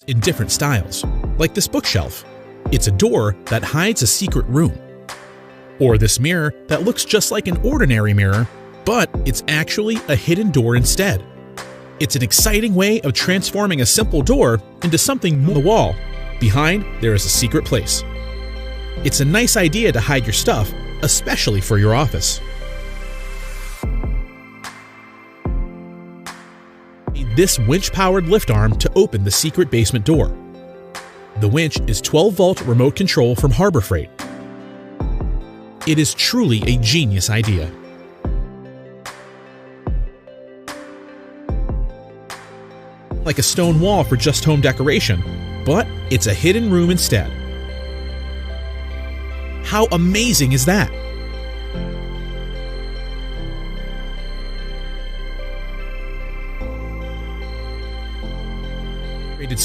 in different styles, like this bookshelf. It's a door that hides a secret room. Or this mirror that looks just like an ordinary mirror, but it's actually a hidden door instead. It's an exciting way of transforming a simple door into something on the wall. Behind, there is a secret place. It's a nice idea to hide your stuff, especially for your office. This winch-powered lift arm to open the secret basement door. The winch is 12-volt remote control from Harbor Freight. It is truly a genius idea. Like a stone wall for just home decoration, but it's a hidden room instead. How amazing is that?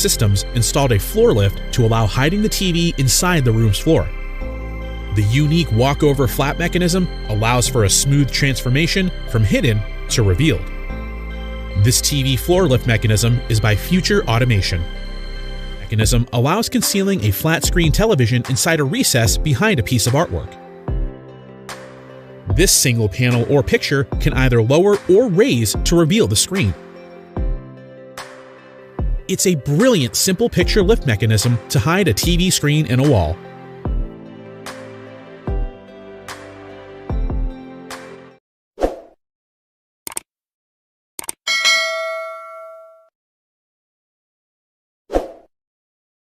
Systemns installed a floor lift to allow hiding the TV inside the room's floor. The unique walkover flap mechanism allows for a smooth transformation from hidden to revealed. This TV floor lift mechanism is by Future Automation. The mechanism allows concealing a flat-screen television inside a recess behind a piece of artwork. This single panel or picture can either lower or raise to reveal the screen. It's a brilliant simple picture lift mechanism to hide a TV screen in a wall.